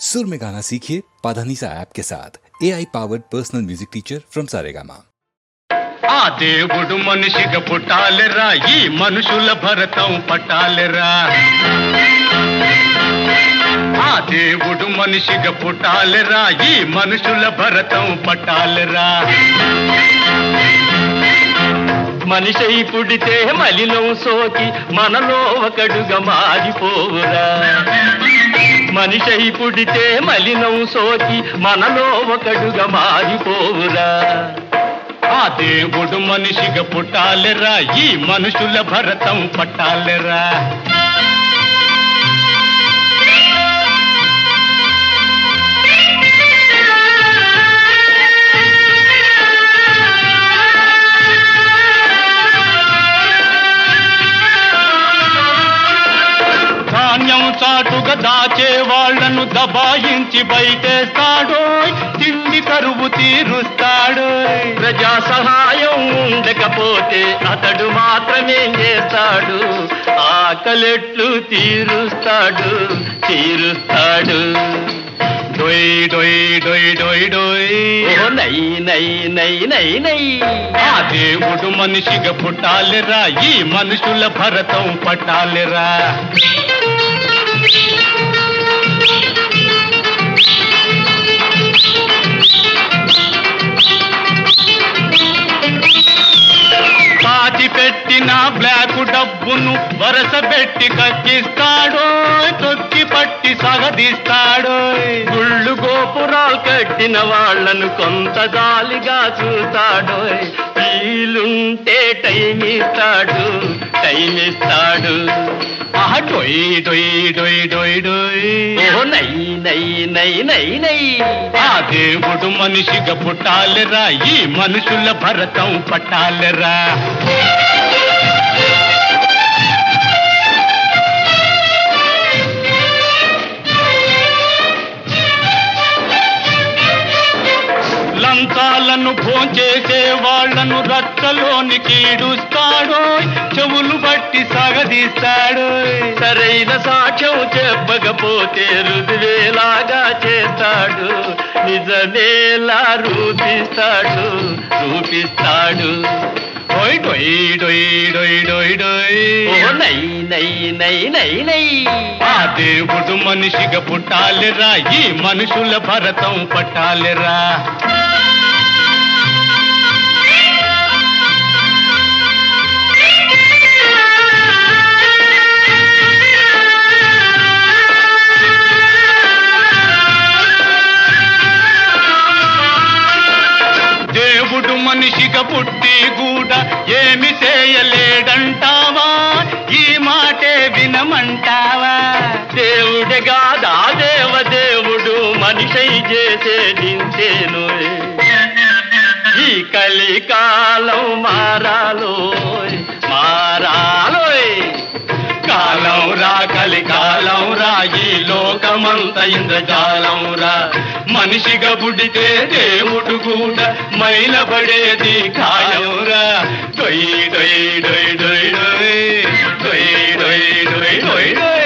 सुर में गाना सीखिए पाधानीसा ऐप के साथ AI powered personal music teacher from Saregama. ఆ దేవుడు మనిషిగా పుట్టాలిరా, ఈ మనుషుల భరతం పట్టాలిరా. ఆ దేవుడు మనిషిగా పుట్టాలిరా, ఈ మనుషుల భరతం పట్టాలిరా. మనిషి పుడితే మలినం సోకి మనలో ఒకడుగా మారిపోవురా. మనిషి పుడితే మలినం సోకి మనలో ఒకడుగా మారిపోవురా. ఆ దేవుడు మనిషిగా పుట్టాలిరా, ఈ మనుషుల భరతం పట్టాలిరా. ధాన్యం చాటుగా దాచే వాళ్లను దబాయించి బయటేస్తాడో, తిండి కరువు తీరుస్తాడు. ప్రజా సహాయం ఉండకపోతే అతడు మాత్రమే చేస్తాడు, ఆకలెట్లు తీరుస్తాడు. డొయ్ డొయ్ డొయ్ డొయ్ డొయ్ నై నై నై నై నై. ఆ దేవుడు మనిషిగా పుట్టాలిరా, ఈ మనుషుల భరతం పట్టాలిరా. పెట్టిన బ్లాకు డబ్బును వరస పెట్టి కక్కిస్తాడో, తొక్కి పట్టి సగదిస్తాడో. గుళ్ళు గోపురాలు కట్టిన వాళ్లను కొంత జాలిగా చూస్తాడో. వీలుంటే టైం ఇస్తాడు. డొయ్ డొయ్ డొయ్ డొయ్ డొయ్ నై నై నై నై నై. ఆ దేవుడు మనిషిగా పుట్టాలిరా, ఈ మనుషుల భరతం పట్టాలిరా. లంచాలను భోంచేసే వాళ్లను రచ్చలోని కీడుస్తాడో, చెవులు బట్టి సగదీస్తాడు. సరైన సాక్ష్యం చెప్పకపోతే రుజువేలాగా చేస్తాడు, నిజమేలా రూపిస్తాడు. డొయ్ డొయ్ డొయ్ డొయ్ డొయ్ నై నై నై నై నై. ఆ దేవుడు మనిషిగా పుట్టాలిరా, ఈ మనుషుల భరతం పట్టాలిరా. దేవుడు మనిషిగా పుట్టి కూడా ఏమి చేయలేడంటావా, ఈ మాటే వినమంటావా? దేవుడే కాదా దేవదేవుడు మనిషి చేసేదింతేను. ఈ కలికాలం మారాలోయ్. కాలం రా కలికాలం రా, ఈ లోకమంత ఇంద్రజాలం రా. మనిషిగా పుడితే దేవుడు కూడా మైలబడేది ఖాయంరా. డొయ్ డొయ్ డొయ్ డొయ్ డొయ్ డొయ్ డొయ్ డొయ్ డొయ్ డొయ్.